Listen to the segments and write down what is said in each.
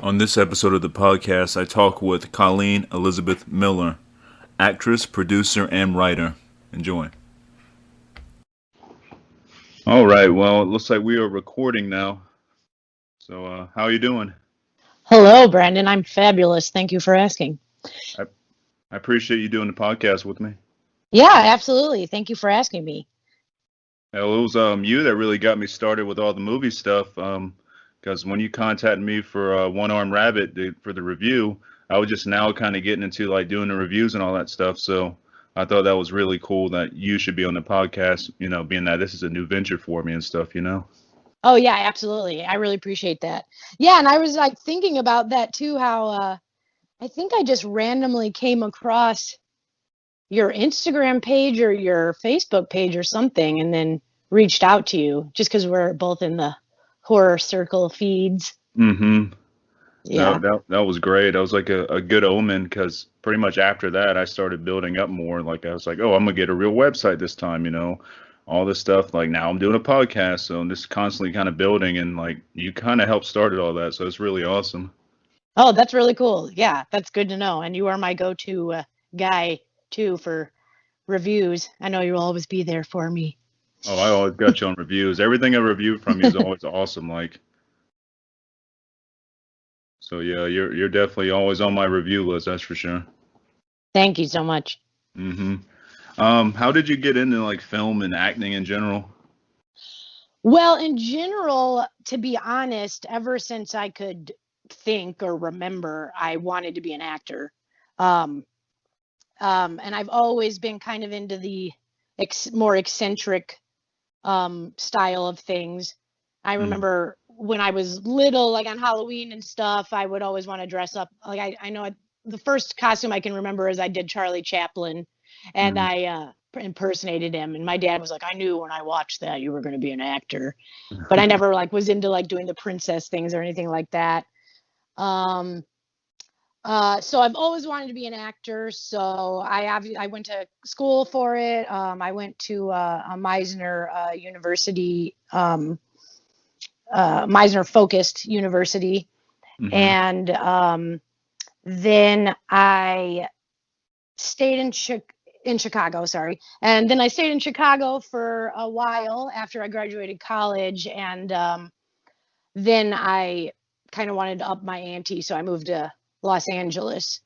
On this episode of the podcast, I talk with Colleen Elizabeth Miller, actress, producer, and writer. Enjoy. All right. Well, it looks like we are recording now. So, how are you doing? Hello, Brandon. I'm fabulous. Thank you for asking. I, I appreciate you doing the podcast with me. Yeah, absolutely. Thank you for asking me. Well, it was you that really got me started with all the movie stuff. Because when you contacted me for One Armed Rabbit for the review, I was just now kind of getting into like doing the reviews and all that stuff. So I thought that was really cool that you should be on the podcast. Being that this is a new venture for me and stuff. Oh, yeah, absolutely. I really appreciate that. Yeah, and I was like thinking about that too, how I think I just randomly came across your Instagram page or your Facebook page or something and then reached out to you just because we're both in the horror circle feeds. Mm-hmm. Yeah. That was great. That was like a good omen because pretty much after that, I started building up more. Like I was like, oh, I'm gonna get a real website this time. All this stuff. Like now I'm doing a podcast, so I'm just constantly kind of building, and like you kind of helped started all that, so it's really awesome. Oh, that's really cool. Yeah, that's good to know. And you are my go-to guy too for reviews. I know you'll always be there for me. Oh, I always got you on reviews. Everything I reviewed from you is always awesome. Like so, yeah, you're definitely always on my review list. That's for sure. Thank you so much. Hmm. How did you get into like film and acting in general? Well, in general, to be honest, ever since I could think or remember, I wanted to be an actor. Um, and I've always been kind of into the more eccentric style of things. I Mm-hmm. remember when I was little, like on Halloween and stuff, I would always want to dress up. Like I know the first costume I can remember is I did Charlie Chaplin, and I impersonated him. And my dad was like, "I knew when I watched that you were going to be an actor," but I never like was into like doing the princess things or anything like that. Um, so I've always wanted to be an actor. So I went to school for it. I went to a Meisner University, Meisner focused university, Mm-hmm. and then I stayed in Chicago, sorry. And then I stayed in Chicago for a while after I graduated college, and then I kind of wanted to up my ante, so I moved to Los Angeles.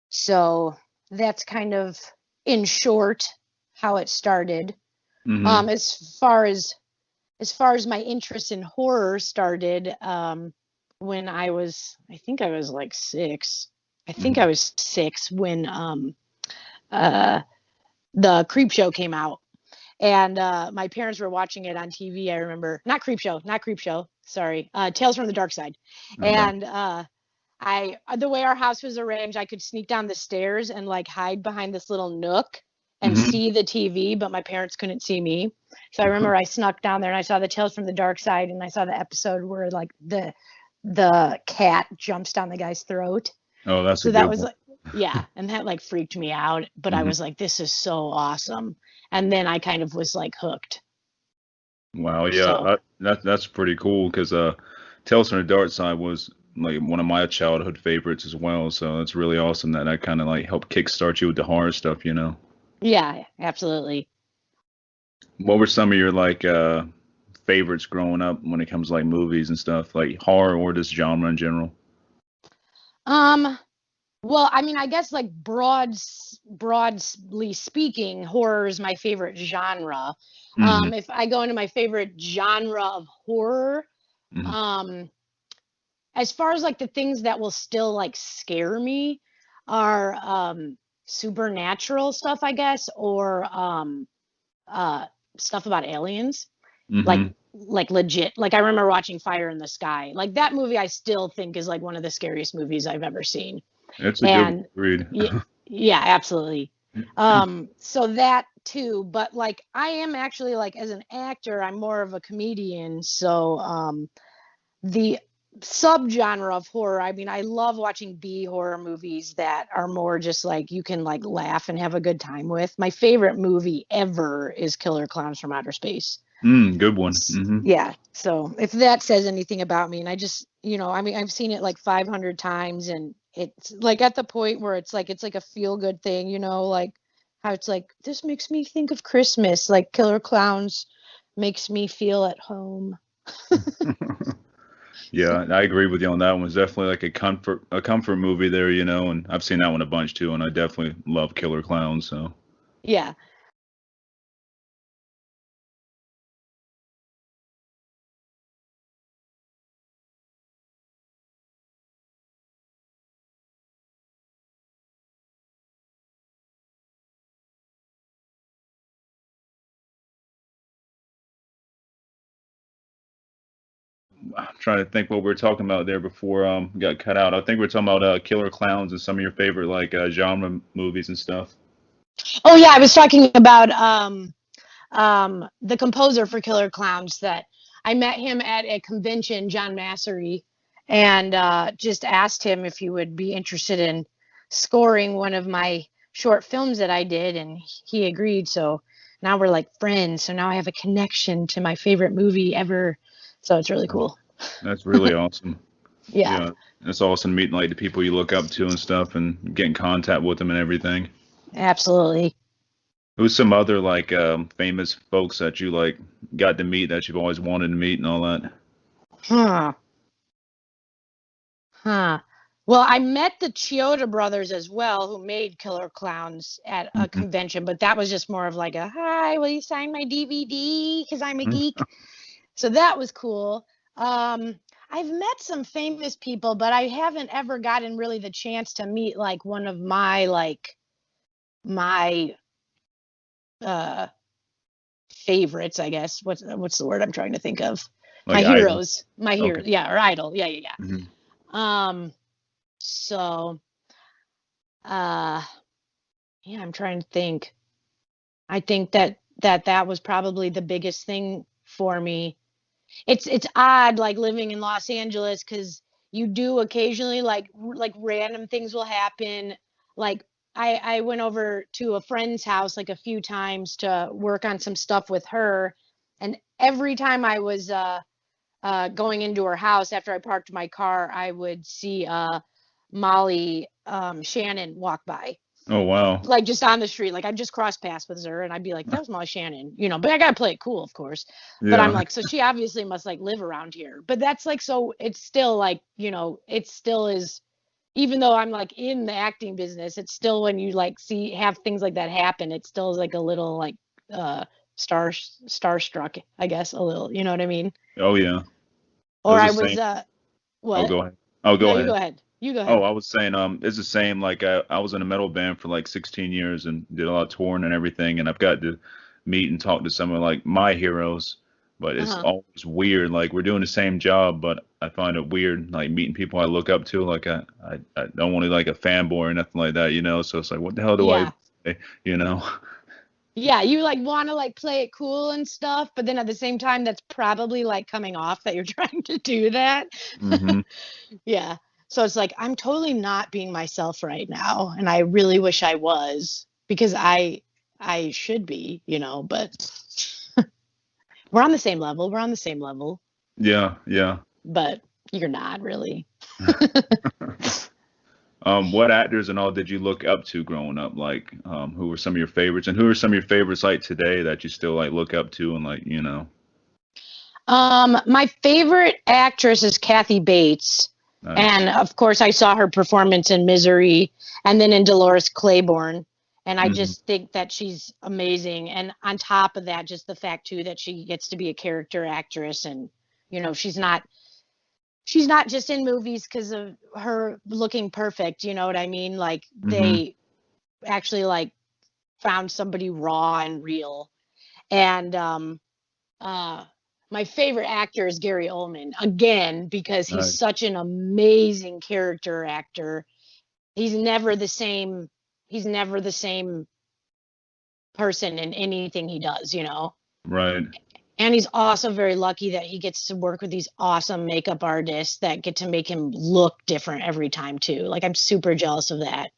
So that's kind of in short how it started. Mm-hmm. Um, as far as as far as my interest in horror started, when I think I was like six. I think I Mm-hmm. was six when uh, the Creep Show came out, and my parents were watching it on TV. I remember not Creep Show. Sorry, Tales from the Dark Side, Okay. and I the way our house was arranged, I could sneak down the stairs and like hide behind this little nook and Mm-hmm. see the TV, but my parents couldn't see me. So I remember I snuck down there and I saw the Tales from the Dark Side, and I saw the episode where like the cat jumps down the guy's throat. Oh, that's a So that good was one. like, yeah, and that like freaked me out, but I Hmm. was like, this is so awesome. And then I kind of was like hooked. Wow, yeah, So that's pretty cool because Tales from the Dark Side was like one of my childhood favorites as well. So it's really awesome that that kind of like helped kickstart you with the horror stuff. yeah, absolutely. What were some of your like favorites growing up when it comes to like movies and stuff, like horror or this genre in general? Um, Well, I mean, I guess like broadly speaking, horror is my favorite genre. Hmm. If I go into my favorite genre of horror, Hmm. um, as far as like the things that will still like scare me are supernatural stuff, I guess, or uh, stuff about aliens, like Hmm. like legit. Like I remember watching Fire in the Sky. Like that movie, I still think is like one of the scariest movies I've ever seen. It's a good And read. yeah, yeah, absolutely. So that too, but like I am actually like as an actor, I'm more of a comedian. So the subgenre of horror, I mean, I love watching B horror movies that are more just like you can like laugh and have a good time with. My favorite movie ever is Killer Clowns from Outer Space. Good one. Yeah. So if that says anything about me, and I just, I mean, I've seen it like 500 times, and it's like at the point where it's like a feel good thing, like how it's like, this makes me think of Christmas, like Killer Clowns makes me feel at home. Yeah, I agree with you on that one. It's definitely like a comfort movie there, and I've seen that one a bunch too, and I definitely love Killer Clowns. So Yeah. I'm trying to think what we were talking about there before we got cut out. I think we are talking about Killer Clowns and some of your favorite like genre movies and stuff. Oh yeah, I was talking about the composer for Killer Clowns, that I met him at a convention, John Massery, and just asked him if he would be interested in scoring one of my short films that I did, and he agreed. So now we're like friends. So now I have a connection to my favorite movie ever. So it's really cool. That's really awesome. Yeah, Yeah, it's awesome meeting like the people you look up to and stuff, and get in contact with them and everything. absolutely. Who's some other like famous folks that you like got to meet that you've always wanted to meet and all that? Huh. Huh. Well, I met the Chioda brothers as well, who made Killer Clowns at a Hmm. convention, but that was just more of like a, hi, will you sign my DVD? Because I'm a geek. So that was cool. I've met some famous people, but I haven't ever gotten really the chance to meet like one of my uh favorites, I guess. What's the word I'm trying to think of? My Like idols. heroes. My hero. Okay. Yeah, or idol. Yeah, yeah, Hmm. yeah. So uh yeah, I'm trying to think. I think that was probably the biggest thing for me. It's odd like living in Los Angeles, because you do occasionally like random things will happen. Like I went over to a friend's house like a few times to work on some stuff with her, and every time I was going into her house after I parked my car, I would see Molly Shannon walk by, Oh wow. like just on the street. Like I'd just cross paths with her and I'd be like, that was Molly Shannon, but I gotta play it cool, of course. But I'm Yeah. like, so she obviously must like live around here. But that's like, so it's still like, it still is, even though I'm like in the acting business, it's still, when you like have things like that happen, it still is like a little like uh starstruck, I guess, a little, you know what I mean? Oh yeah. It Or was the I was same. Oh, what? go ahead. Oh, No, go you go ahead. ahead. You go Oh, ahead. I was saying, it's the same. Like I was in a metal band for like 16 years and did a lot of touring and everything, and I've got to meet and talk to some of like my heroes, but it's Uh-huh. always weird. Like we're doing the same job, but I find it weird, like meeting people I look up to. Like I don't want to like a fanboy or nothing like that. So it's like, what the hell do I Yeah. say, you know? Yeah, you like want to like play it cool and stuff, but then at the same time, that's probably like coming off that you're trying to do that. Hmm. Yeah. So it's like, I'm totally not being myself right now, and I really wish I was, because I should be, but we're on the same level. We're on the same level, Yeah, yeah. but you're not really. What actors and all did you look up to growing up? Like, who were some of your favorites, and who are some of your favorites like today that you still like look up to and like? My favorite actress is Kathy Bates. Nice. And of course, I saw her performance in Misery and then in Dolores Claiborne. And I Hmm. just think that she's amazing. And on top of that, just the fact too that she gets to be a character actress, and she's not just in movies because of her looking perfect, you know what I mean? Like Hmm. they actually like found somebody raw and real. And uh, my favorite actor is Gary Oldman, again, because he's Nice. such an amazing character actor. He's never the same. He's never the same person in anything he does. Right. And he's also very lucky that he gets to work with these awesome makeup artists that get to make him look different every time too. Like I'm super jealous of that.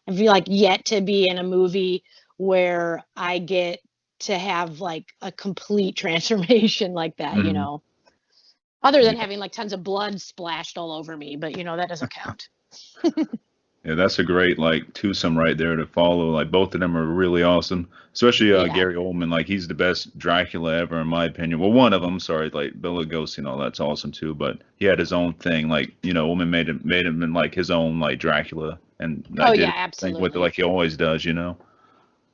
I feel like yet to be in a movie where I get to have like a complete transformation like that, you Hmm. know. Other than Yeah, having like tons of blood splashed all over me, but you know that doesn't count. yeah, that's a great like twosome right there to follow. Like both of them are really awesome, especially Yeah. Gary Oldman. Like he's the best Dracula ever, in my opinion. Well, one of them. Sorry, like Bela Lugosi and all that's awesome too. But he had his own thing. Like Oldman made him in like his own like Dracula, and Oh like did yeah, his thing with it absolutely. like he always does. You know.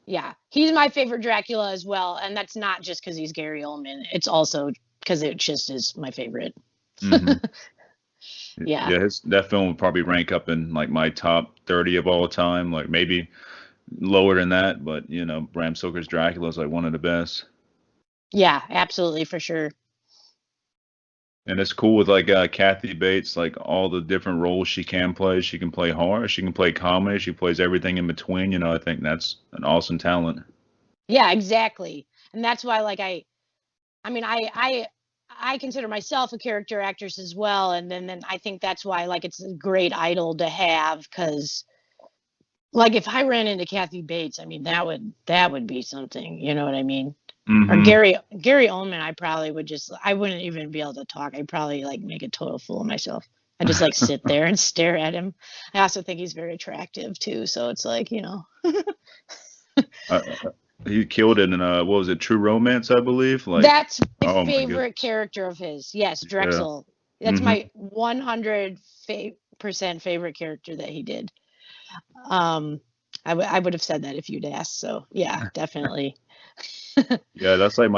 Yeah. He's my favorite Dracula as well, and that's not just because he's Gary Oldman. It's also because it just is my favorite. Hmm. Yeah. Yeah, that film would probably rank up in like my top 30 of all time. Like maybe lower than that, but Bram Stoker's Dracula is like one of the best. Yeah, absolutely for sure. And it's cool with like Kathy Bates, like all the different roles she can play. She can play horror, she can play comedy, she plays everything in between. I think that's an awesome talent. Yeah, exactly. And that's why like I mean I consider myself a character actress as well, and then I think that's why like it's a great idol to have cuz like if I ran into Kathy Bates, I mean that would be something, you know what I mean? Or Hmm. Gary Oldman, I wouldn't even be able to talk. I'd probably like make a total fool of myself. I just like sit there and stare at him. I also think he's very attractive too, so it's like, you know. uh, he killed it in what was it, True Romance, I believe. Like, That's my oh my god, favorite character of his. Yes, yeah. Drexel. That's Hmm. my 100% favorite character that he did. Um, I would have said that if you'd asked. So yeah, definitely. Yeah, that's like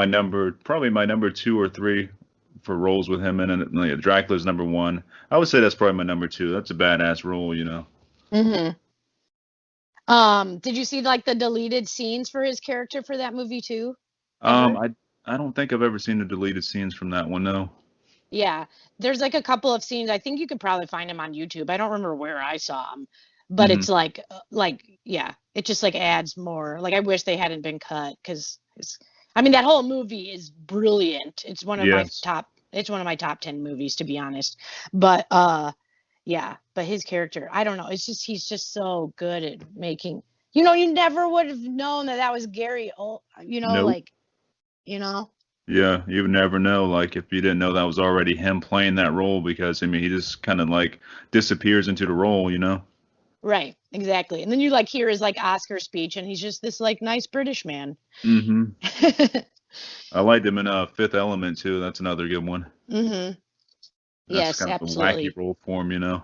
probably my number two or three for roles with him in it. Like, Dracula's number one. I would say that's probably my number two. That's a badass role. Hmm. Did you see like the deleted scenes for his character for that movie too? Um, Ever? I I don't think I've ever seen the deleted scenes from that one, no. Yeah, there's like a couple of scenes. I think you could probably find them on YouTube. I don't remember where I saw them, but Hmm. it's like yeah, it just like adds more. Like I wish they hadn't been cut because I mean that whole movie is brilliant. Yes. It's one of my top 10 movies to be honest. But yeah, but his character, I don't know. It's just he's just so good at making. You know, you never would have known that was Gary. You know, Nope. like you know. Yeah, you would never know, like, if you didn't know that was already him playing that role, because I mean he just kind of like disappears into the role. Right, exactly. And then you like hear his like Oscar speech and he's just this like nice British man. Hmm. I liked him in Fifth Element too. That's another good one. Mhm. That's Yes, kind of a wacky absolutely. role for him.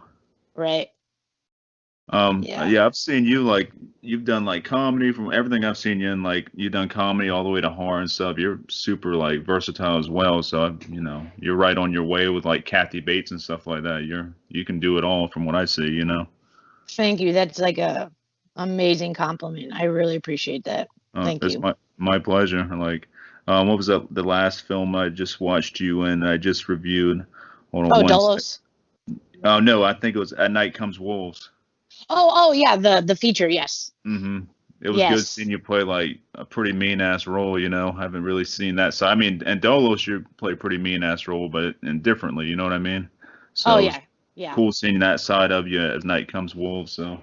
Right. Yeah. Yeah, I've seen you like you've done like comedy. From everything I've seen you in, like you've done comedy all the way to horror and stuff. You're super like versatile as well. So you're right on your way with like Kathy Bates and stuff like that. You can do it all from what I see. Thank you. That's like a amazing compliment. I really appreciate that. Thank It's you. my pleasure. Like, what was the last film I just watched you in? I just reviewed. Hold on Oh, one sec. Dolos. Oh no, I think it was At Night Comes Wolves. Oh, yeah, the feature, yes. Hmm. It was good seeing Yes. you play like a pretty mean ass role. I haven't really seen that side. I mean, and Dolos, you play a pretty mean ass role, but and differently. You know what I mean? Oh So it was yeah. Yeah. cool seeing that side of you as Night Comes Wolves. So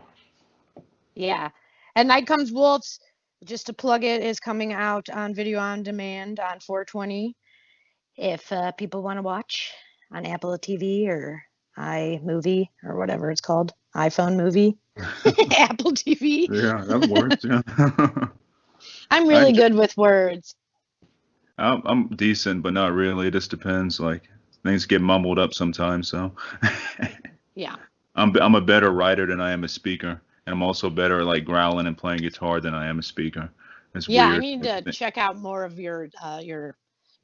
Yeah. And Night Comes Wolves, just to plug it, is coming out on video on demand on 420 if people want to watch on Apple TV or iMovie or whatever it's called, iPhone movie, Apple TV. yeah, that works. Yeah. I'm I really enjoy, good with words. I'm decent, but not really. It just depends. Like things get mumbled up sometimes. So Yeah. I'm a better writer than I am a speaker, and I'm also better at like growling and playing guitar than I am a speaker. It's Yeah, I weird. need to check out more of your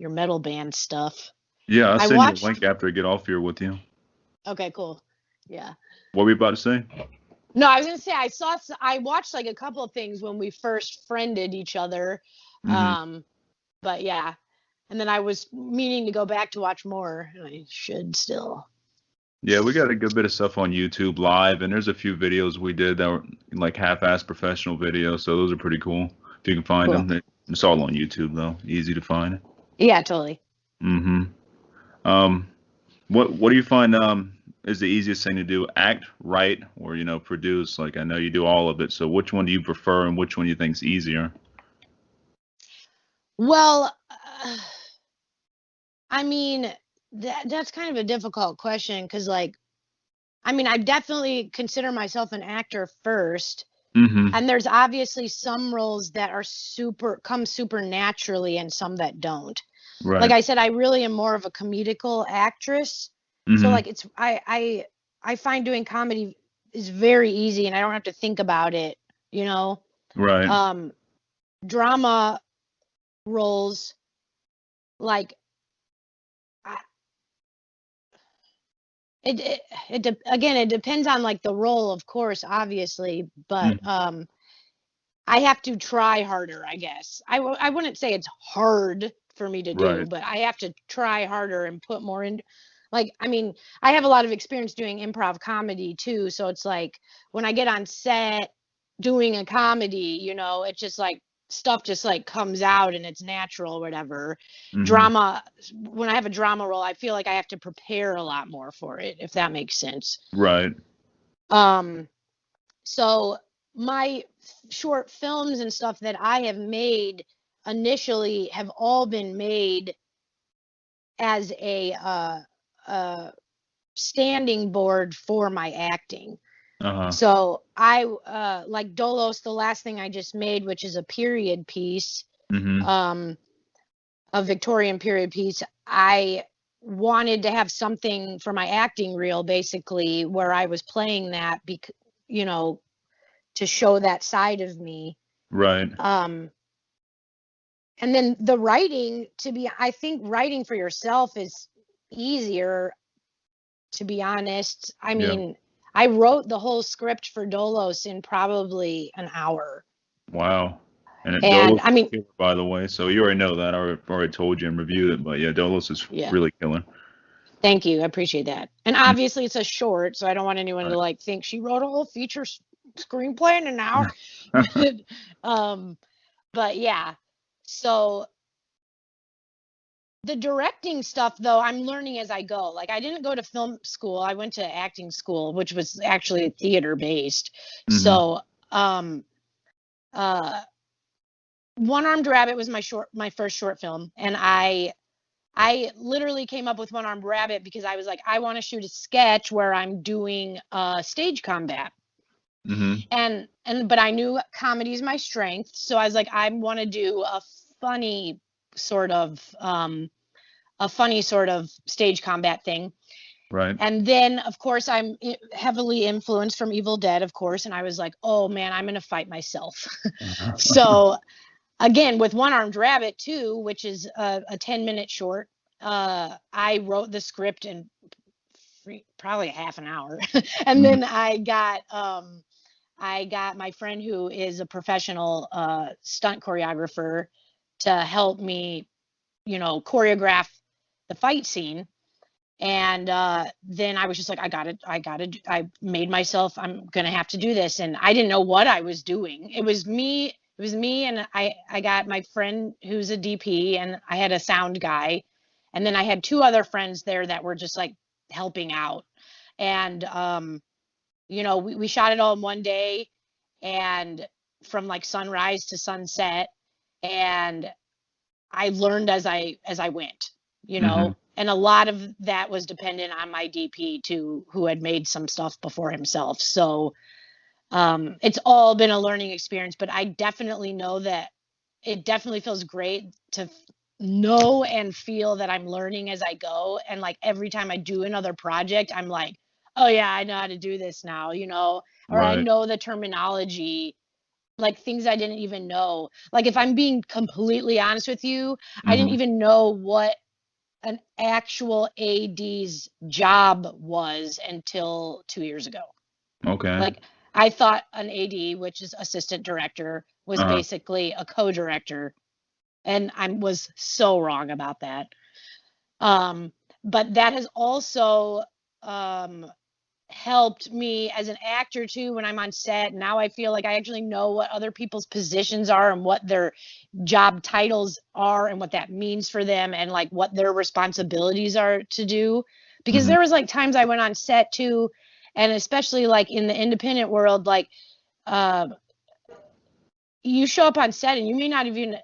metal band stuff. Yeah, I'll I send you a watched link after I get off here with you. Okay, cool. Yeah. What were you about to say? No, I was gonna say I watched like a couple of things when we first friended each other. Hmm. Um, but yeah. And then I was meaning to go back to watch more, and I should still. Yeah, we got a good bit of stuff on YouTube live, and there's a few videos we did that were like half-ass professional videos, so those are pretty cool. If you can find Cool. them, it's all on YouTube though, easy to find. Yeah, totally. Hmm. Um, what do you find is the easiest thing to do? Act, write, or produce? Like I know you do all of it, so which one do you prefer, and which one you think's easier? Well, I mean, that's kind of a difficult question because, like, I mean, I definitely consider myself an actor first, Mm-hmm. and there's obviously some roles that are super naturally and some that don't. Like Right. I said, I really am more of a comedical actress. So Mm-hmm. like I find doing comedy is very easy and I don't have to think about it, you know. Right. Um Drama roles, like I, again, it depends on like the role, of course, obviously, but Mm-hmm. I have to try harder, I guess. I wouldn't say it's hard for me to do, Right. but I have to try harder and put more in. Like, I mean, I have a lot of experience doing improv comedy too, so it's like when I get on set doing a comedy, it's just like stuff just like comes out and it's natural or whatever. Mm-hmm. Drama, when I have a drama role, I feel like I have to prepare a lot more for it, if that makes sense. Right. Um, so my short films and stuff that I have made initially have all been made as a standing board for my acting. Uh-huh. So I like Dolos, the last thing I just made, which is a period piece, Mm-hmm. um, a Victorian period piece. I wanted to have something for my acting reel, basically, where I was playing that, you know, to show that side of me. Right. Um, and then the writing, I think writing for yourself is easier, to be honest. I Yeah. mean, I wrote the whole script for Dolos in probably an hour. Wow. And And Dolos I is mean, killer, by the way. So you already know that. I already told you and reviewed it. But yeah, Dolos is yeah, really killing. thank you. I appreciate that. And Mm. obviously, it's a short, so I don't want anyone to like think she wrote a whole feature screenplay in an hour. Right. um, but yeah, so the directing stuff, though, I'm learning as I go. Like, I didn't go to film school. I went to acting school, which was actually theater based. Mm-hmm. So, um, uh, One Armed Rabbit was my first short film, and I literally came up with One Armed Rabbit because I was like, I want to shoot a sketch where I'm doing stage combat, Mm-hmm. but I knew comedy is my strength, so I was like, I want to do funny sort of a funny sort of stage combat thing. Right. And then, of course, I'm heavily influenced from Evil Dead, of course. And I was like, oh man, I'm going to fight myself. So, again, with One Armed Rabbit, too, which is a 10-minute short, I wrote the script in probably half an hour. And Mm-hmm. then I got my friend who is a professional stunt choreographer to help me, choreograph the fight scene. And then I was just like, I made myself, I'm gonna have to do this. And I didn't know what I was doing. It was me, and I got my friend who's a DP, and I had a sound guy, and then I had two other friends there that were just like helping out. And we shot it all in one day, and from like sunrise to sunset. And I learned as I went, Mm-hmm. and a lot of that was dependent on my DP too, who had made some stuff before himself. So it's all been a learning experience, but I definitely know that it definitely feels great to know and feel that I'm learning as I go. And like every time I do another project, I'm like, oh yeah, I know how to do this now, or I Right. know the terminology, like things I didn't even know. Like if I'm being completely honest with you, I didn't Mm-hmm. even know what an actual AD's job was until 2 years ago. Okay. Like I thought an AD, which is assistant director, was Uh-huh. basically a co-director, and I was so wrong about that. Um, but that has also um, helped me as an actor too when I'm on set. Now I feel like I actually know what other people's positions are and what their job titles are and what that means for them and like what their responsibilities are to do. Because Mm-hmm. there was like times I went on set too, and especially like in the independent world, like uh, you show up on set and you may not even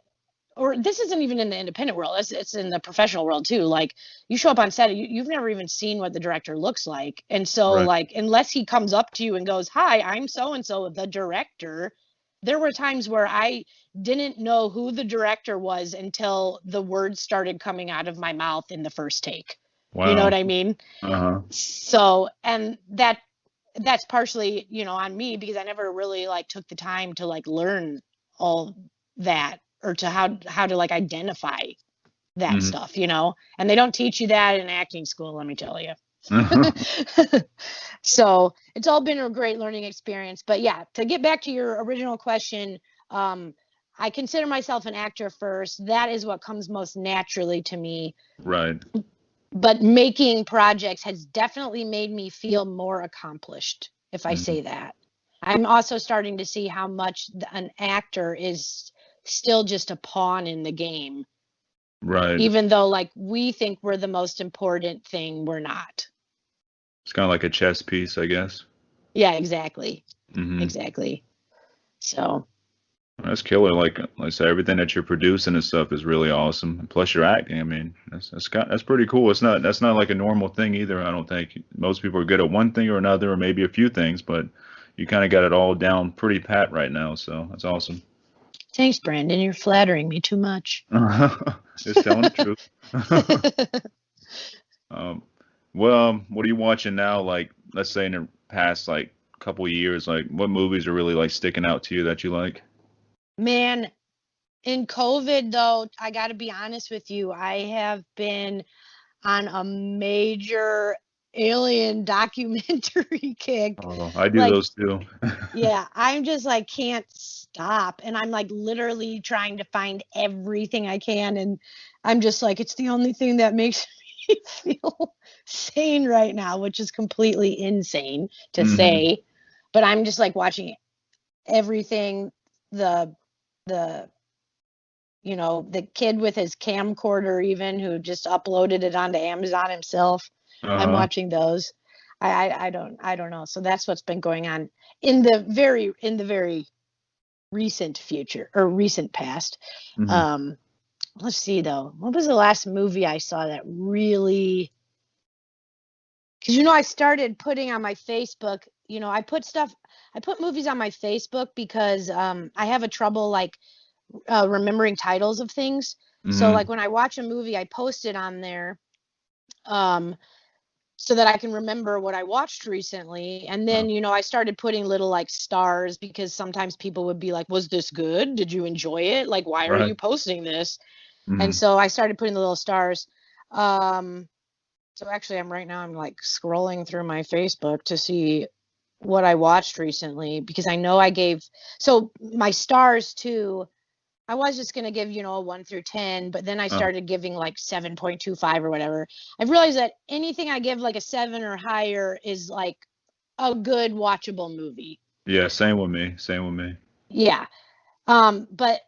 or this isn't even in the independent world, it's in the professional world too. Like, you show up on set, you've never even seen what the director looks like. And so, Right. like, unless he comes up to you and goes, "Hi, I'm so and so, the director." There were times where I didn't know who the director was until the words started coming out of my mouth in the first take. You know what Wow. I mean? Uh-huh. So, and that's partially, on me, because I never really like took the time to like learn all that, or to how to like identify that Hmm. stuff, and they don't teach you that in acting school, let me tell you. So it's all been a great learning experience. But yeah, to get back to your original question, um, I consider myself an actor first. That is what comes most naturally to me. Right. But making projects has definitely made me feel more accomplished, if I Hmm. say that. I'm also starting to see how much an actor is still just a pawn in the game, Right. even though like we think we're the most important thing, we're not. It's kind of like a chess piece, I guess. Yeah, exactly. Hmm. Exactly. So, That's killer. Like I said, everything that you're producing and stuff is really awesome. And plus, you're acting. I mean, that's pretty cool. That's not like a normal thing either. I don't think most people are good at one thing or another, or maybe a few things, but you kind of got it all down pretty pat right now. So that's awesome. thanks, Brandon. You're flattering me too much. Just telling the truth. Um, well, what are you watching now? Like, let's say in the past like couple years, like what movies are really like sticking out to you that you like? Man, in COVID, though, I got to be honest with you, I have been on a major alien documentary kick. Oh, I do Like, those too. yeah, I'm just like can't stop. And I'm like literally trying to find everything I can. And I'm just like, it's the only thing that makes me feel sane right now, which is completely insane to Hmm. say. But I'm just like watching everything. The, the, the kid with his camcorder, even, who just uploaded it onto Amazon himself. I'm Uh-huh. watching those. I don't know. So that's what's been going on in the very recent future, or recent past. Hmm. Um, let's see though. What was the last movie I saw that really? Because I started putting on my Facebook. I put movies on my Facebook because I have a trouble like remembering titles of things. So like Hmm. when I watch a movie, I post it on there. Um, so that I can remember what I watched recently. And then, I started putting little like stars, because sometimes people would be like, "Was this good? Did you enjoy it? Like, why are Right. you posting this?" And Hmm. so I started putting the little stars. Um, so actually, I'm like scrolling through my Facebook to see what I watched recently, because I know I gave, so my stars too. I was just going to give, a 1 through 10, but then I Uh, started giving like 7.25 or whatever. I've realized that anything I give like a 7 or higher is like a good watchable movie. yeah, same with me. Same with me. Yeah. But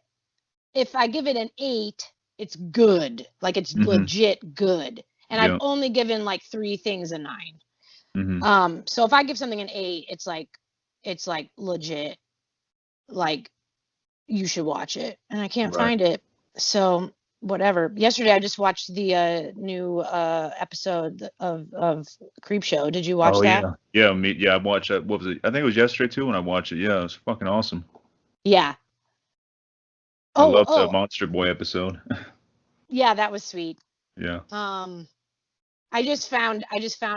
if I give it an 8, it's good. Like, it's Hmm. legit good. And I've Yeah. only given like 3 things a 9. Hmm. So if I give something an 8, it's like legit, like, you should watch it. And I can't Right. find it. So whatever. Yesterday I just watched the new episode of Creep Show. Did you watch Oh that? yeah. Yeah, me yeah, I watched that. What was it? I think it was yesterday too when I watched it. Yeah, it was fucking awesome. Yeah. I Oh, loved the oh, Monster Boy episode. yeah, that was sweet. Yeah. Um I just found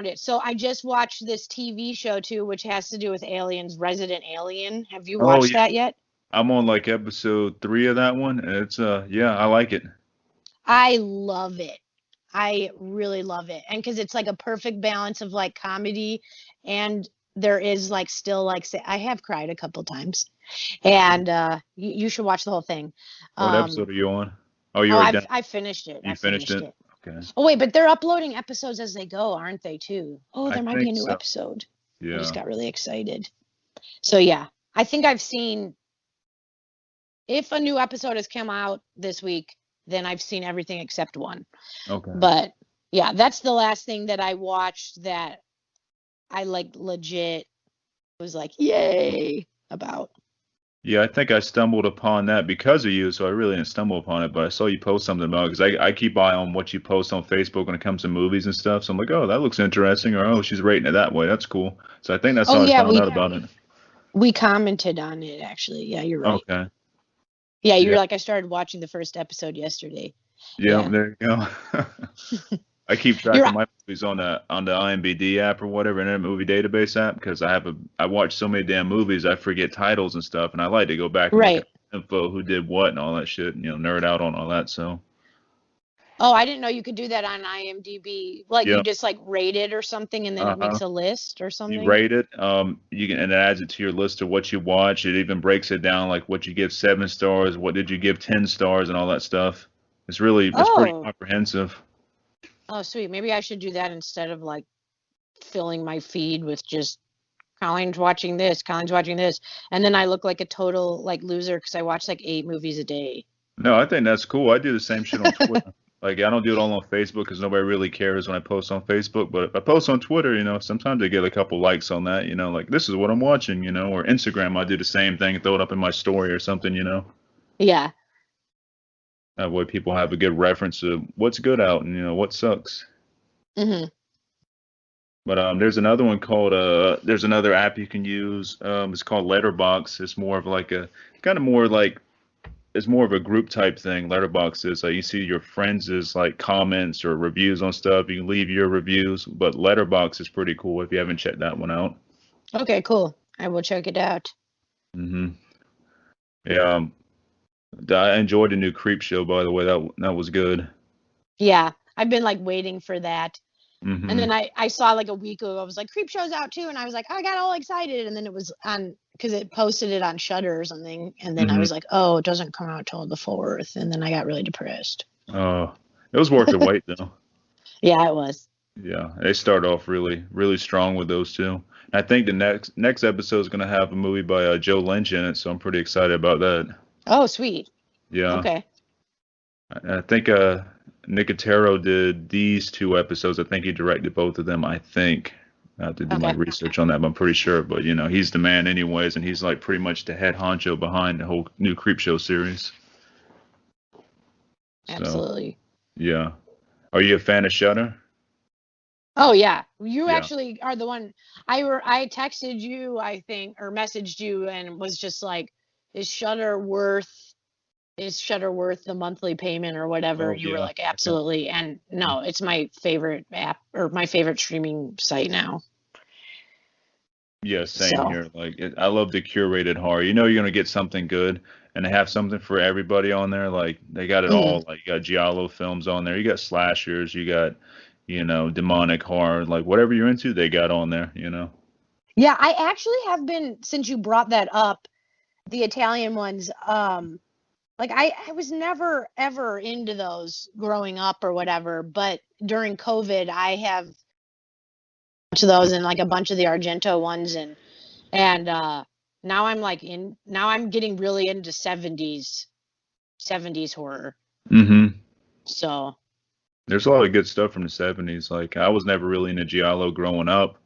it. So I just watched this TV show too, which has to do with aliens, Resident Alien. Have you Oh watched yeah. that yet? I'm on like episode 3 of that one, and it's yeah, I like it. I love it. I really love it. And because it's like a perfect balance of like comedy, and there is like still like, say, I have cried a couple times. And you should watch the whole thing. What episode Um, are you on? Oh, oh, you're I've down. I finished it. I You finished finished it? it. Okay. Oh wait, but they're uploading episodes as they go, aren't they too? Oh, I there might be think a new so. episode. I just Yeah. got really excited. So yeah, I think I've seen, if a new episode has come out this week, then I've seen everything except one. Okay. But yeah, that's the last thing that I watched that I like legit was like, yay about. Yeah, I think I stumbled upon that because of you, so I really didn't stumble upon it, but I saw you post something about it because I keep eye on what you post on Facebook when it comes to movies and stuff. So I'm like, oh, that looks interesting, or oh, she's rating it that way. That's cool. So I think that's Oh how I yeah, found out about it. we commented on it actually. Yeah, you're right. Okay. Yeah, you're Yeah. like I started watching the first episode yesterday. Yeah, Yeah. there you go. I keep track You're of right. my movies on the IMDb app or whatever, Internet Movie Database app, because I watch so many damn movies, I forget titles and stuff, and I like to go back and look at Right. info, who did what, and all that shit, and, nerd out on all that. So Oh, I didn't know you could do that on IMDb. Like you yeah, just like rate it or something and then it uh-huh. makes a list or You something. rate it, you can, and it adds it to your list of what you watch. It even breaks it down, like what you give 7 stars, what did you give 10 stars, and all that stuff. It's pretty Oh. comprehensive. Oh, sweet. Maybe I should do that instead of like filling my feed with just Colleen's watching this, Colleen's watching this, and then I look like a total like loser because I watch like 8 movies a day. No, I think that's cool. I do the same shit on Twitter. Like, I don't do it all on Facebook because nobody really cares when I post on Facebook. But if I post on Twitter, sometimes I get a couple likes on that. Like this is what I'm watching. Or Instagram, I do the same thing, throw it up in my story or something. Yeah. That way people have a good reference of what's good out and what sucks. Hmm. But there's another app you can use. It's called Letterbox. It's more of like a kind of more like it's more of a group type thing. Letterbox is you see your friends' like comments or reviews on stuff. You can leave your reviews, but Letterbox is pretty cool if you haven't checked that one out. Okay, cool. I will check it out. Hmm. Yeah, I enjoyed the new Creep Show, by the way. That was good. Yeah. I've been like waiting for that. And Hmm. then I saw like a week ago, I was like, Creep Show's out too. And I was like, I got all excited. And then it was on because it posted it on Shutter or something. And then I Hmm. was like, oh, it doesn't come out till the 4th. And then I got really depressed. It was worth the wait though. Yeah, it was. Yeah, they start off really, really strong with those two. I think the next episode is gonna have a movie by Joe Lynch in it, so I'm pretty excited about that. Oh, sweet. Yeah, Okay. I think Nicotero did these 2 episodes. I think he directed both of them. I think. I have to do my Okay. research on that, but I'm pretty sure. But he's the man anyways, and he's like pretty much the head honcho behind the whole new Creepshow series. So Absolutely. yeah, are you a fan of Shudder? Oh yeah, you Yeah. actually are the one. I texted you, I think, or messaged you, and was just like, "Is Shutter worth? Is Shutter worth the monthly payment or whatever?" Oh And you were yeah. like, "Absolutely." And no, it's my favorite app or my favorite streaming site now. Yeah, same So here. Like, I love the curated horror. You're gonna get something good, and they have something for everybody on there. Like, they got it mhm. all. Like, you got giallo films on there. You got slashers. You got, demonic horror. Like, whatever you're into, they got on there. Yeah, I actually have been since you brought that up, the Italian ones. Like I was never ever into those growing up or whatever, but during COVID, I have to those and like a bunch of the Argento ones and now I'm getting really into 70s horror. Hmm. So, There's a lot of good stuff from the '70s. Like, I was never really into giallo growing up.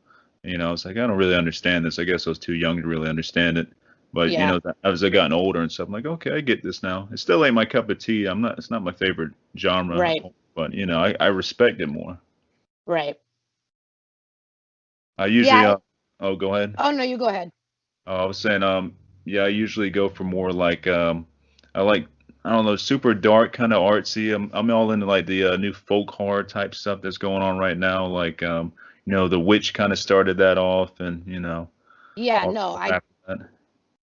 It's like I don't really understand this. I guess I was too young to really understand it. But yeah, as I gotten older and stuff, I'm like, okay, I get this now. It still ain't my cup of tea. I'm not. It's not my favorite genre, right, but I respect it more. right. I usually. Yeah. Oh, go ahead. Oh no, you go ahead. I was saying. Yeah, I usually go for more like. I like. I don't know, super dark, kind of artsy. I'm all into like the new folk horror type stuff that's going on right now. Like, The Witch kind of started that off, and Yeah, all the no, stuff I after that.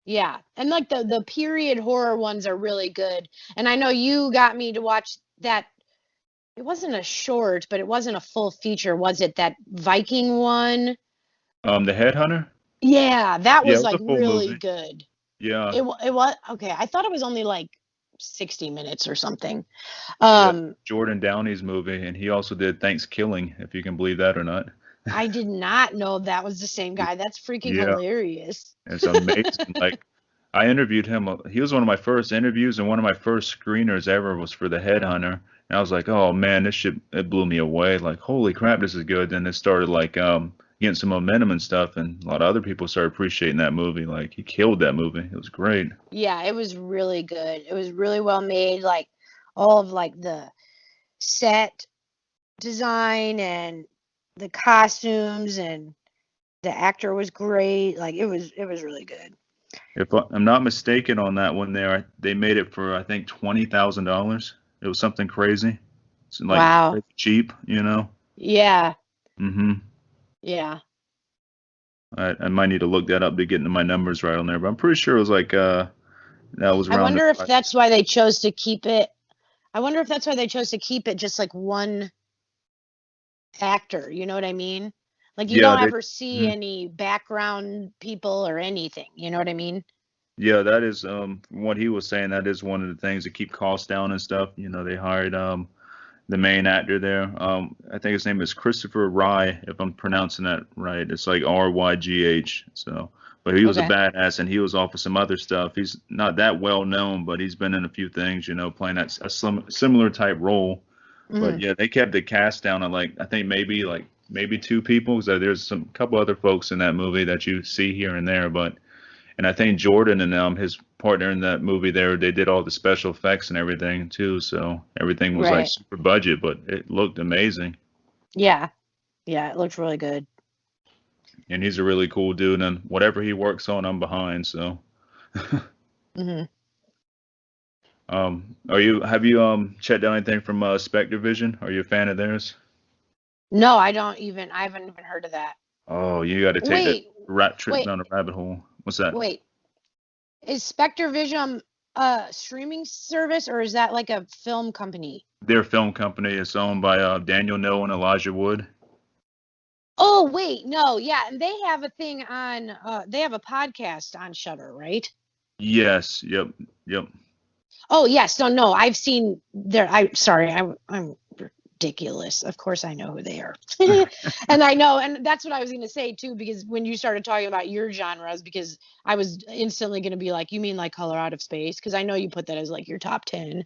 yeah. And like the period horror ones are really good. And I know you got me to watch that. It wasn't a short, but it wasn't a full feature, was it? That Viking one? The Headhunter. Yeah, that Yeah, it was was like a full really movie. good. Yeah, It was okay. I thought it was only like 60 minutes or something. yeah. Um, Jordan Downey's movie, and he also did Thanksgiving, if you can believe that or not. I did not know that was the same guy. That's freaking Yeah, hilarious. it's amazing. Like, I interviewed him. He was one of my first interviews, and one of my first screeners ever was for The Headhunter. And I was like, oh man, this shit, it blew me away. Like, holy crap, this is good. Then it started like getting some momentum and stuff, and a lot of other people started appreciating that movie. Like he killed that movie. It was great. Yeah, it was really good. It was really well made. Like all of like the set design and the costumes and the actor was great. Like it was really good. If I'm not mistaken on that one, they made it for I think $20,000. It was something crazy. It's like Wow. crazy cheap, you know. Yeah. Hmm. Yeah. I might need to look that up to get into my numbers right on there, but I'm pretty sure it was like that was I around the wonder if price. that's why they chose to keep it. I wonder if that's why they chose to keep it just like one actor. You know what I mean? Like you Yeah, don't they. ever see Mhm. any background people or anything. You know what I mean? Yeah, that is from what he was saying. That is one of the things to keep costs down and stuff. They hired the main actor there. I think his name is Christopher Rye, if I'm pronouncing that right. It's like Rygh. So, but he was a Okay. badass, and he was off of some other stuff. He's not that well known, but he's been in a few things, playing a similar type role. But Hmm. yeah, they kept the cast down at like I think maybe two people. So there's some couple other folks in that movie that you see here and there, but and I think Jordan and his partner in that movie there, they did all the special effects and everything too. So everything was like Right. super budget, but it looked amazing. Yeah. Yeah. It looked really good. And he's a really cool dude. And whatever he works on, I'm behind. So, Hmm. have you checked out anything from Spectre Vision? Are you a fan of theirs? No, I haven't even heard of that. Oh, you got to take that Wait, rat trip wait, down a rabbit hole. What's that? wait. Is Spectre Vision a streaming service or is that like a film company? Their film company is owned by Daniel No and Elijah Wood. Oh, wait, no, yeah, and they have a thing on they have a podcast on Shutter, right? Yes. Yep. Yep. Oh, yes, no, no, I've seen their I sorry, I'm ridiculous. Of course I know who they are. And I know, and that's what I was going to say too, because when you started talking about your genres, because I was instantly going to be like, you mean like Color Out of Space? Because I know you put that as like your top 10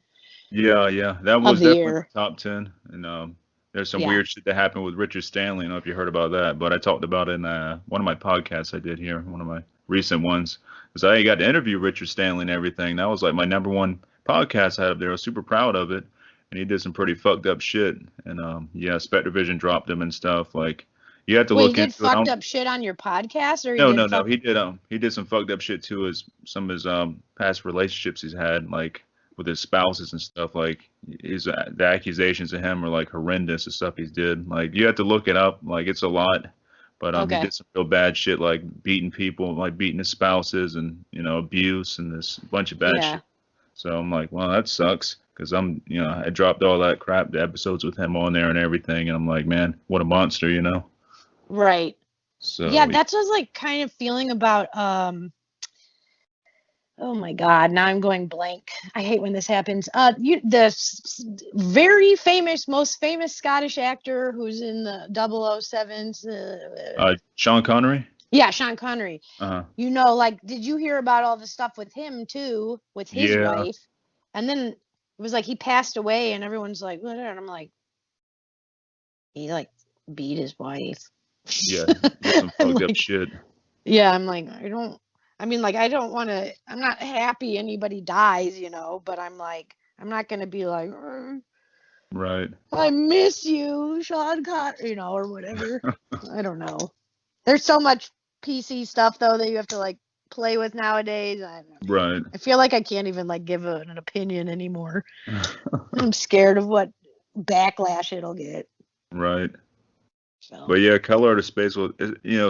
Yeah, yeah, that of was the definitely year. the top 10. And there's some Yeah. weird shit that happened with Richard Stanley. I don't know if you heard about that, but I talked about it in one of my podcasts I did here, one of my recent ones. Because I got to interview Richard Stanley and everything. That was like my number one podcast I had up there. I was super proud of it. And he did some pretty fucked up shit. And yeah, Spectre Vision dropped him and stuff. Like, you have to Wait, you look did into it. I fucked don't, up shit on your podcast, or you no, did no, no. fuck? He did some fucked up shit too. His some of his past relationships he's had, like with his spouses and stuff. Like the accusations of him are like horrendous. The stuff he's did. Like you have to look it up. Like it's a lot. But he Okay. did some real bad shit, like beating people, like beating his spouses, and abuse and this bunch of bad Yeah. shit. So I'm like, well, that sucks. Because I dropped all that crap, the episodes with him on there and everything, and I'm like, man, what a monster. Right. Yeah, So that's what I was like kind of feeling about oh my God, now I'm going blank. I hate when this happens. Very famous, most famous Scottish actor who's in the 007s. Sean Connery. Yeah, Sean Connery. Uh-huh. Like, did you hear about all the stuff with him too, with his Yeah, wife? And then it was like he passed away, and everyone's like, what? And I'm like, he like beat his wife. yeah, did some I'm fucked up like, shit. yeah, I'm like, I mean, like, I don't want to, I'm not happy anybody dies, but I'm like, I'm not going to be like, Right. I miss you, Sean Connery, or whatever. I don't know. There's so much PC stuff, though, that you have to, like, play with nowadays. Right. I feel like I can't even, like, give an opinion anymore. I'm scared of what backlash it'll get. Right. So, But yeah, Color Out of Space was,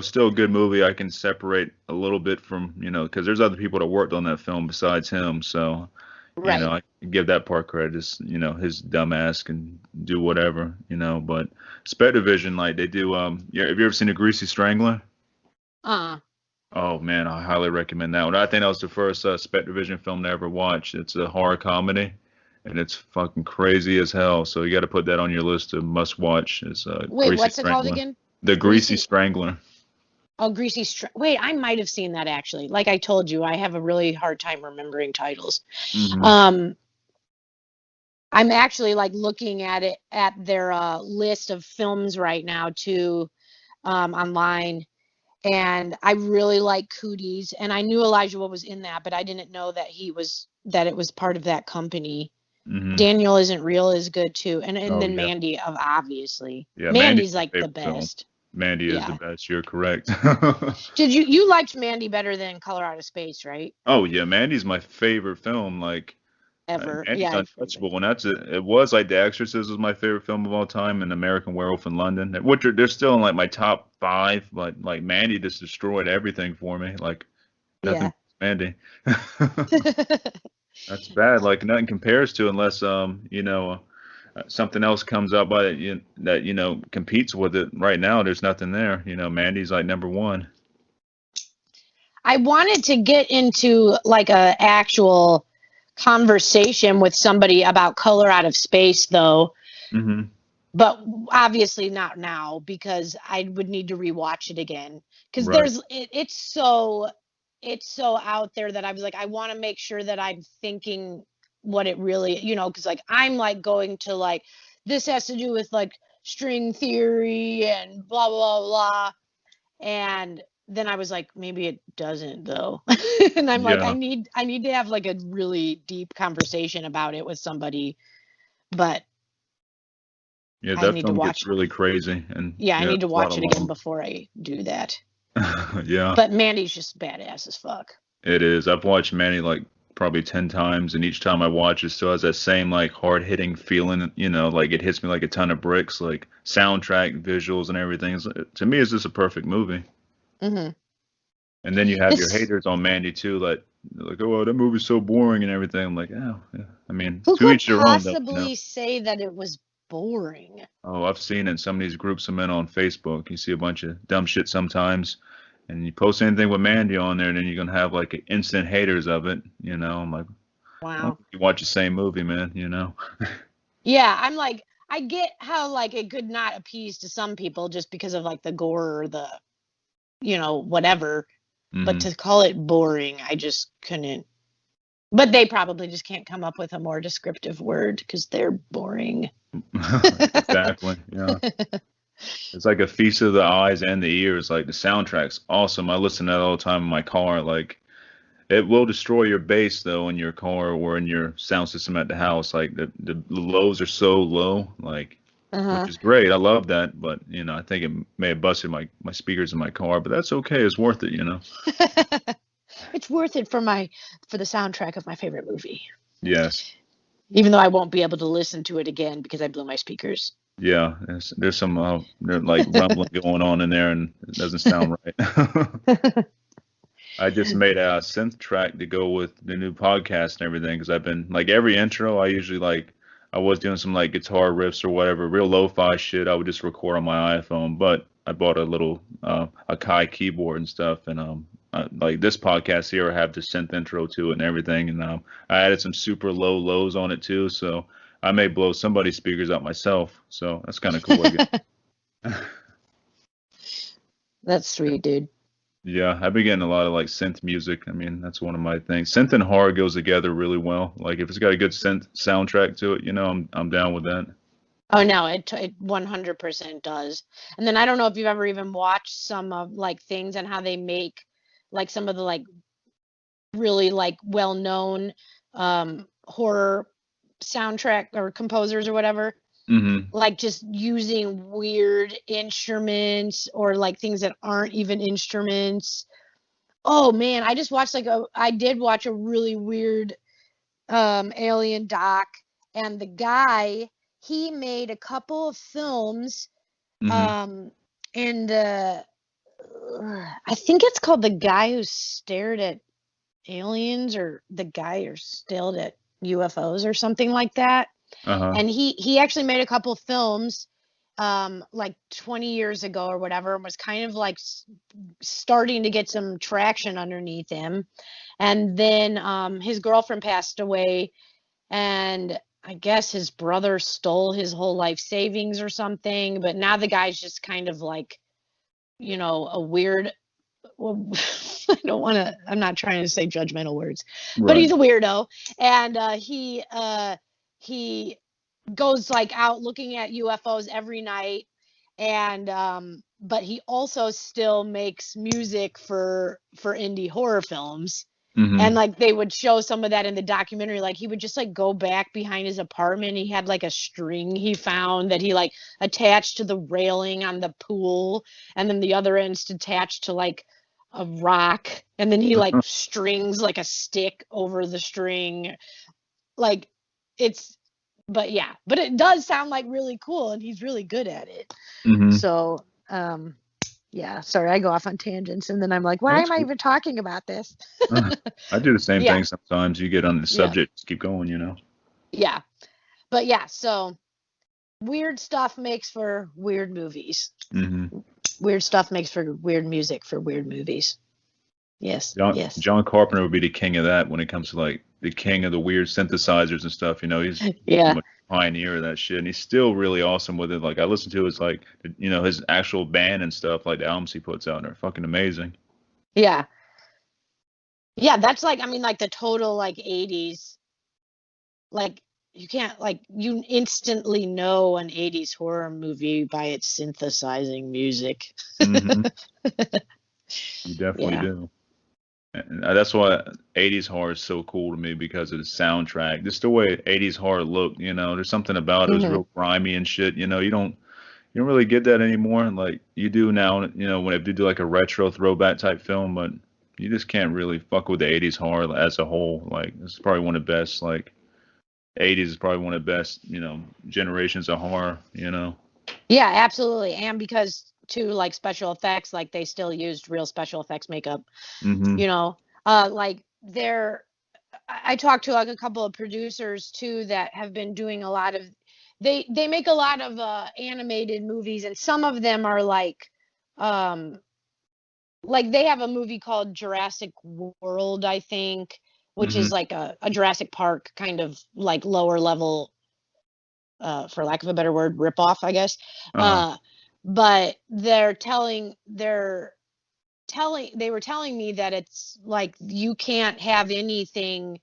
still a good movie. I can separate a little bit from, because there's other people that worked on that film besides him. So, right. I can give that part credit. Just, his dumbass can do whatever, But Spectre Vision, like they do, yeah, have you ever seen A Greasy Strangler? Uh, Oh man, I highly recommend that one. I think that was the first Spectre Vision film to ever watch. It's a horror comedy, and it's fucking crazy as hell. So you got to put that on your list of must watch. Is Wait, Greasy what's it called Strangler. again? The Greasy Greasy. Strangler. Oh, Wait, I might have seen that actually. Like I told you, I have a really hard time remembering titles. Hmm. Um, I'm actually like looking at their list of films right now too. online, and I really like Cooties, and I knew Elijah Wood was in that, but I didn't know that it was part of that company. Hmm. Daniel Isn't Real is good too, and Oh then yeah, Mandy, obviously. yeah. Mandy's Mandy's my like the favorite film. best. Mandy is the Yeah. best. You're correct. Did you liked Mandy better than Color Out of Space, right? Oh yeah, Mandy's my favorite film. Like Ever. Mandy's Yeah, I've heard that. untouchable, and that's it. It was like The Exorcist was my favorite film of all time, and American Werewolf in London, which they're still in like my top five. But like Mandy just destroyed everything for me. Like nothing Yeah. beats Mandy. That's bad. Like nothing compares to unless something else comes up by it that competes with it. Right now, there's nothing there. Mandy's like number one. I wanted to get into like a actual conversation with somebody about Color Out of Space though, Hmm. but obviously not now because I would need to rewatch it again because Right. it's so out there that I was like I want to make sure that I'm thinking what it really, because like I'm like going to like this has to do with like string theory and blah blah blah, and then I was like maybe it doesn't though. And I'm like Yeah. I need to have like a really deep conversation about it with somebody, but Yeah. I That need to film gets watch. really crazy, and Yeah, I yeah, need to it's a lot watch of it again long. before I do that. Yeah. But Mandy's just badass as fuck. It is. I've watched Manny like probably 10 times, and each time I watch it still has that same like hard hitting feeling, like it hits me like a ton of bricks, like soundtrack, visuals, and everything. To me, it's just a perfect movie. Hmm. And then you have your This haters on Mandy too, like, oh, that movie's so boring and everything. I'm like, oh, yeah. I mean, Who to could each their own, though. possibly say that it was boring? Oh, I've seen it in some of these groups I'm in on Facebook. You see a bunch of dumb shit sometimes, and you post anything with Mandy on there, and then you're gonna have like instant haters of it. I'm like, I don't Wow. think you watch the same movie, man. Yeah, I'm like, I get how like it could not appease to some people just because of like the gore or the, whatever. But Hmm. to call it boring, I just couldn't. But they probably just can't come up with a more descriptive word because they're boring. Exactly. Yeah. It's like a feast of the eyes and the ears. Like the soundtrack's awesome. I listen to that all the time in my car. Like it will destroy your bass though in your car or in your sound system at the house. Like the lows are so low, like which Uh-huh. is great. I love that, but I think it may have busted my speakers in my car, but that's okay. It's worth it. It's worth it for the soundtrack of my favorite movie. Yes. Even though I won't be able to listen to it again because I blew my speakers. Yeah. There's some like rumbling going on in there, and it doesn't sound right. I just made a synth track to go with the new podcast and everything because I've been like every intro I usually like I was doing some like guitar riffs or whatever, real lo-fi shit. I would just record on my iPhone, but I bought a little a Kai keyboard and stuff, and like this podcast here, I have the synth intro to it and everything, and I added some super low lows on it too, so I may blow somebody's speakers out myself. So that's kind of cool, I guess. That's sweet, dude. Yeah, I've been getting a lot of like synth music. I mean, that's one of my things. Synth and horror goes together really well. Like if it's got a good synth soundtrack to it, I'm down with that. Oh no, it 100% does. And then I don't know if you've ever even watched some of like things and how they make like some of the like really like well-known horror soundtrack or composers or whatever, Hmm. like just using weird instruments or like things that aren't even instruments. Oh man, I did watch a really weird alien doc, and the guy, he made a couple of films, Hmm. um and I think it's called The Guy Who Stared at Aliens, or The Guy Who Stared at UFOs or something like that. Uh-huh. And he actually made a couple films like 20 years ago or whatever, and was kind of like starting to get some traction underneath him. And then his girlfriend passed away, and I guess his brother stole his whole life savings or something. But now the guy's just kind of like, a weird. Well, I'm not trying to say judgmental words, but Right. he's a weirdo, and he goes like out looking at UFOs every night, and but he also still makes music for indie horror films. And Hmm. like they would show some of that in the documentary. Like he would just like go back behind his apartment. He had like a string he found that he like attached to the railing on the pool, and then the other end's attached to like a rock, and then he like strings like a stick over the string. Like it's, but yeah, but it does sound like really cool, and he's really good at it. Hmm. So, yeah, sorry, I go off on tangents, and then I'm like, why That's am I cool. even talking about this? I do the same Yeah, thing sometimes. You get on the yeah, subject, just keep going, you know. yeah. But yeah, so weird stuff makes for weird movies. Hmm. Weird stuff makes for weird music for weird movies. Yes, yes. John Carpenter would be the king of that when it comes to like the king of the weird synthesizers and stuff. You know, he's Yeah. a pioneer of that shit, and he's still really awesome with it. Like I listen to his like you know his actual band and stuff, like the albums he puts out, and they're fucking amazing. Yeah. Yeah, that's like I mean like the total like 80s, like you can't like you instantly know an 80s horror movie by its synthesizing music. Hmm. You definitely Yeah. do. And that's why 80s horror is so cool to me because of the soundtrack. Just the way 80s horror looked, you know, there's something about it. It was Hmm. real grimy and shit. You know, you don't really get that anymore. Like you do now, you know, when you do like a retro throwback type film, but you just can't really fuck with the 80s horror as a whole. Like this is probably one of the best. Like 80s is probably one of the best, you know, generations of horror. You know. Yeah, absolutely. And because too like special effects, like they still used real special effects makeup, Hmm. you know. Like they're I talked to like a couple of producers too that have been doing a lot of they make a lot of animated movies, and some of them are um like they have a movie called Jurassic World, I think, which Hmm. is like a Jurassic Park kind of like lower level, for lack of a better word, ripoff, I guess. Uh-huh. Uh, but they were telling me that it's like you can't have anything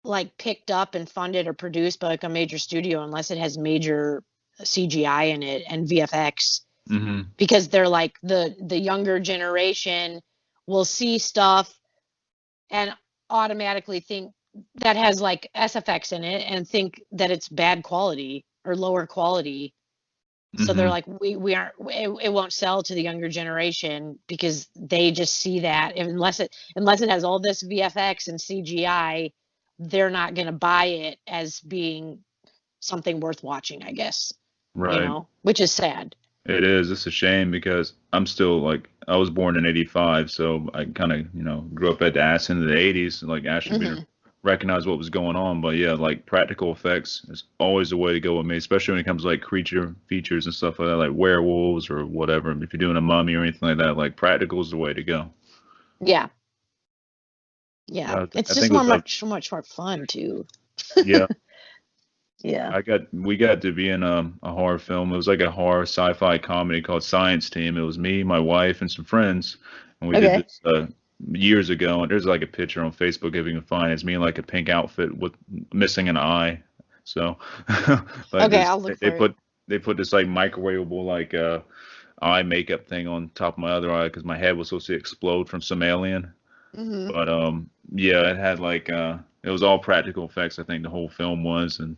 like picked up and funded or produced by like a major studio unless it has major CGI in it and VFX, Hmm. because they're like the younger generation will see stuff and automatically think that has like SFX in it and think that it's bad quality or lower quality. So they're Hmm. like, we aren't, it won't sell to the younger generation because they just see that unless it has all this VFX and CGI, they're not going to buy it as being something worth watching, I guess, Right. which is sad. It is. It's a shame because I'm still like I was born in '85, so I kind of you know grew up at the ass end of the '80s, like actually being Hmm. recognize what was going on. But yeah, like practical effects is always the way to go with me, especially when it comes to like creature features and stuff like that, like werewolves or whatever. If you're doing a mummy or anything like that, like practical is the way to go. Yeah. Yeah. I It's just think it was much more fun too. yeah. Yeah. We got to be in a horror film. It was like a horror sci-fi comedy called Science Team. It was me, my wife, and some friends, and we did Okay. this years ago. And there's like a picture on Facebook if you can find it. It's me in like a pink outfit with missing an eye. So, like Okay. this, I'll look they for it. put this like microwavable like eye makeup thing on top of my other eye because my head was supposed to explode from some alien. Hmm. But yeah, it had like it was all practical effects. I think the whole film was and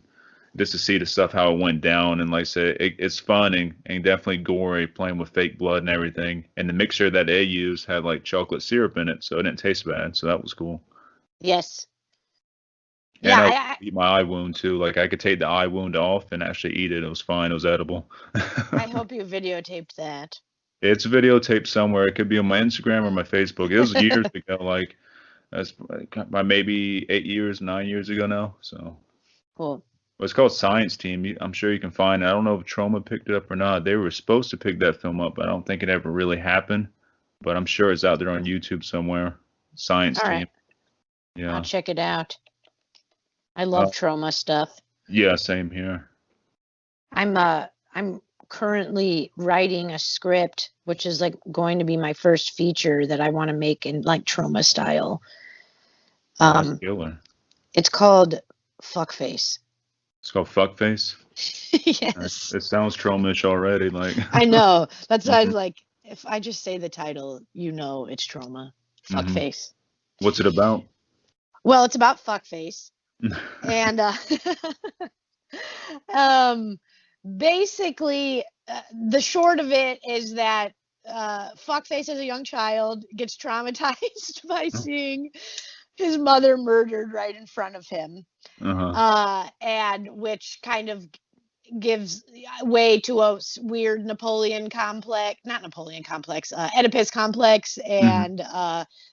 just to see the stuff how it went down and like I said it's fun and definitely gory playing with fake blood and everything and the mixture that they used had like chocolate syrup in it so it didn't taste bad so that was cool Yes. and Yeah. I was able to eat my eye wound too like I could take the eye wound off and actually eat it was fine it was edible. I hope you videotaped that. It's videotaped somewhere it could be on my Instagram or my Facebook it was years ago like that's by maybe 8 years 9 years ago now so Cool. well, it's called Science Team. I'm sure you can find it. I don't know if Trauma picked it up or not. They were supposed to pick that film up, but I don't think it ever really happened. But I'm sure it's out there on YouTube somewhere. Science All Team. right. I'll Yeah. check it out. I love Uh, trauma stuff. yeah, same here. I'm currently writing a script which is like going to be my first feature that I want to make in like trauma style. Oh, that's Um killer. it's called Fuckface. It's called Fuckface. Yes. It sounds Tromish already. Like, I know. That's why I was hmm like, if I just say the title, it's trauma. hmm Fuckface. what's it about? Well, it's about fuckface. And um basically the short of it is that fuckface as a young child gets traumatized by seeing his mother murdered right in front of him. Uh-huh. And which kind of gives way to a weird Napoleon complex, not Napoleon complex, Oedipus complex, hmm and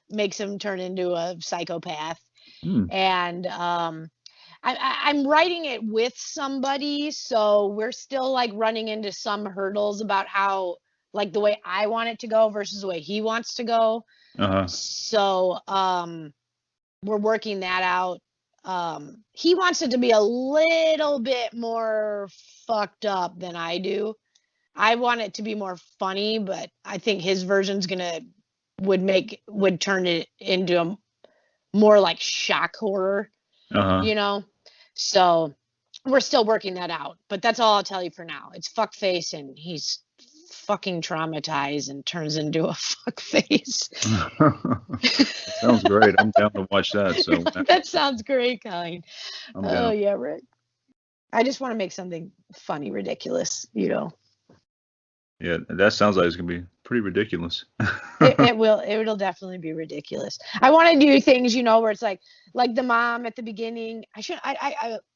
makes him turn into a psychopath. Mm. And I'm writing it with somebody, so we're still like running into some hurdles about how, like, the way I want it to go versus the way he wants to go. Uh-huh. So we're working that out. He wants it to be a little bit more fucked up than I do. I want it to be more funny, but I think his version's gonna would turn it into a more like shock horror, Uh-huh. you know? So we're still working that out, but that's all I'll tell you for now. It's fuckface and he's fucking traumatized and turns into a fuckface. Sounds great. I'm down to watch that. So That sounds great, Colleen. I'm Oh down. yeah, Rick. I just want to make something funny, ridiculous, you know. Yeah, that sounds like it's gonna be pretty ridiculous. It'll definitely be ridiculous. I want to do things, where it's like the mom at the beginning.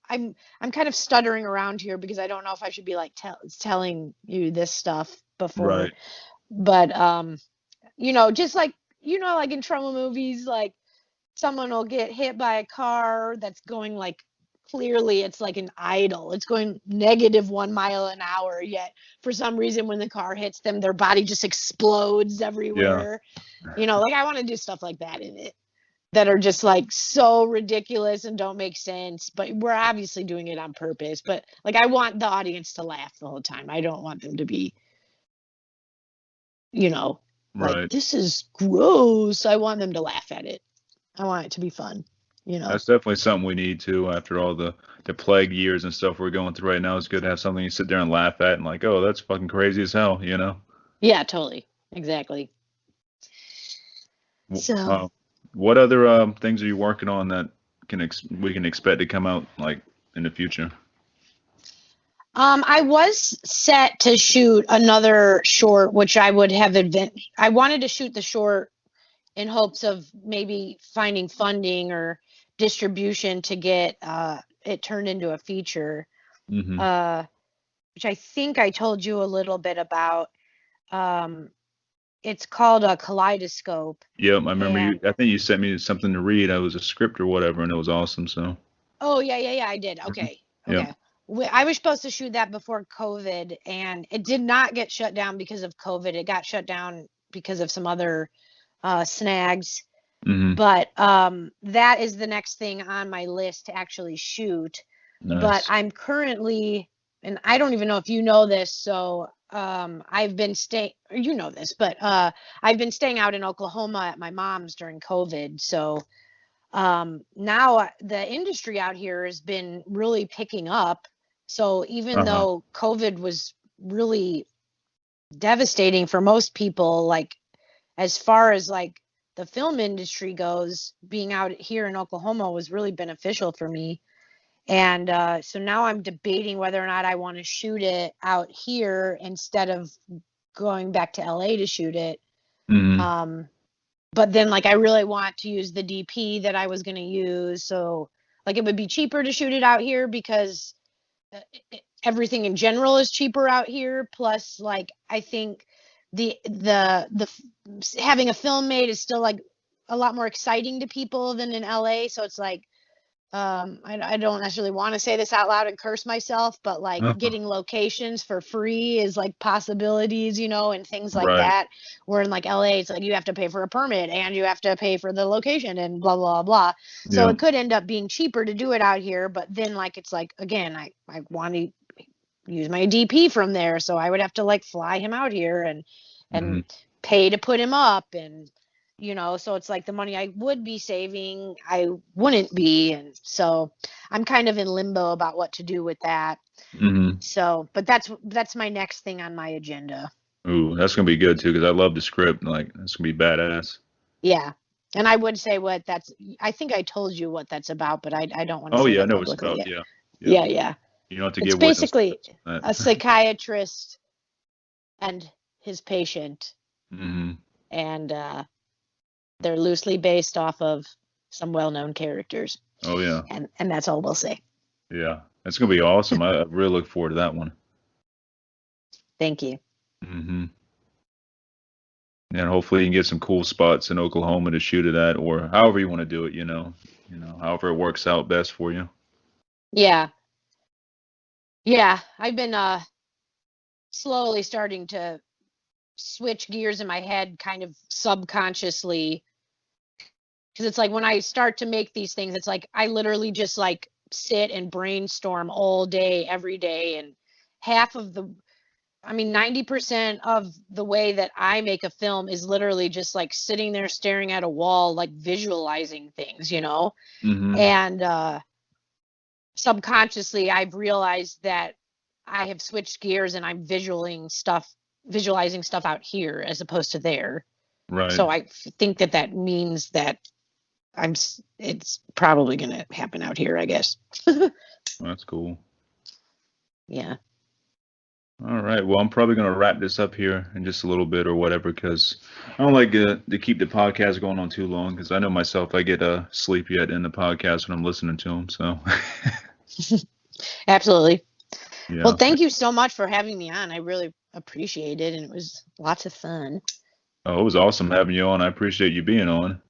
I'm kind of stuttering around here because I don't know if I should be like telling you this stuff before, Right. but just like like in trauma movies, like someone will get hit by a car that's going like clearly it's like an idle. It's going negative 1 mile an hour, yet for some reason when the car hits them, their body just explodes Yeah. everywhere. Like I want to do stuff like that in it that are just like so ridiculous and don't make sense, but we're obviously doing it on purpose. But like I want the audience to laugh the whole time. I don't want them to be, you know, like Right. this is gross. I want them to laugh at it. I want it to be fun, you know. That's definitely something we need to after all the plague years and stuff we're going through right now. It's good to have something you sit there and laugh at and like, oh, that's fucking crazy as hell, you know? Yeah, totally. Exactly. So, Uh, what other things are you working on that we can expect to come out like in the future? I was set to shoot another short, which I wanted to shoot the short in hopes of maybe finding funding or distribution to get it turned into a feature, hmm uh, which I think I told you a little bit about. Um, it's called a Kaleidoscope, Yep, I remember you. and I think you sent me something to read. I was a script or whatever, and it was awesome. So, oh yeah, yeah, yeah, I did. Mhm. Okay, Yep. okay. I was supposed to shoot that before COVID, and it did not get shut down because of COVID. It got shut down because of some other snags. hmm But that is the next thing on my list to actually shoot. But Nice. I'm currently, and I don't even know if you know this, so I've been staying, you know this, but I've been staying out in Oklahoma at my mom's during COVID. So now the industry out here has been really picking up. So even Uh-huh. though COVID was really devastating for most people, like as far as like the film industry goes, being out here in Oklahoma was really beneficial for me. And so now I'm debating whether or not I want to shoot it out here instead of going back to LA to shoot it. hmm Um, but then like I really want to use the DP that I was going to use. So like it would be cheaper to shoot it out here because uh, everything in general is cheaper out here. Plus, like I think the having a film made is still like a lot more exciting to people than in LA. So it's like I don't necessarily want to say this out loud and curse myself, but like Uh-huh. getting locations for free is like possibilities, and things like Right. that. Where in like LA, it's like you have to pay for a permit and you have to pay for the location and blah blah blah. So Yeah. it could end up being cheaper to do it out here, but then like it's like again, I want to use my DP from there, so I would have to like fly him out here and hmm pay to put him up and so it's like the money I would be saving, I wouldn't be. And so I'm kind of in limbo about what to do with that. Hmm. So, but that's my next thing on my agenda. Ooh, that's gonna be good too, because I love the script. Like, that's gonna be badass. Yeah. And I would say I think I told you what that's about, but I don't want to Oh say yeah, I that know it's publicly about. yet. Yeah, yeah. Yeah, yeah. You don't have to It's give away no basically spoilers on a that. psychiatrist and his patient, Hmm. and they're loosely based off of some well-known characters, Oh yeah, and that's all we'll say. yeah. That's gonna be awesome. I really look forward to that one. Thank you. Hmm. And hopefully you can get some cool spots in Oklahoma to shoot it at, or however you want to do it. However it works out best for you. Yeah, yeah. I've been slowly starting to switch gears in my head, kind of subconsciously, because it's like when I start to make these things, it's like I literally just like sit and brainstorm all day, every day, and half of the I mean, 90% of the way that I make a film is literally just like sitting there staring at a wall, like visualizing things. Hmm. And subconsciously, I've realized that I have switched gears and I'm visualizing stuff out here as opposed to there. Right. So I think that means that it's probably going to happen out here, I guess. That's cool. Yeah. All right. Well, I'm probably going to wrap this up here in just a little bit or whatever, because I don't like to keep the podcast going on too long, because I know myself, I get sleepy at the end of the podcast when I'm listening to them. So, Absolutely. Well, yeah. thank you so much for having me on. I really appreciate it, and it was lots of fun. Oh, it was awesome having you on. I appreciate you being on.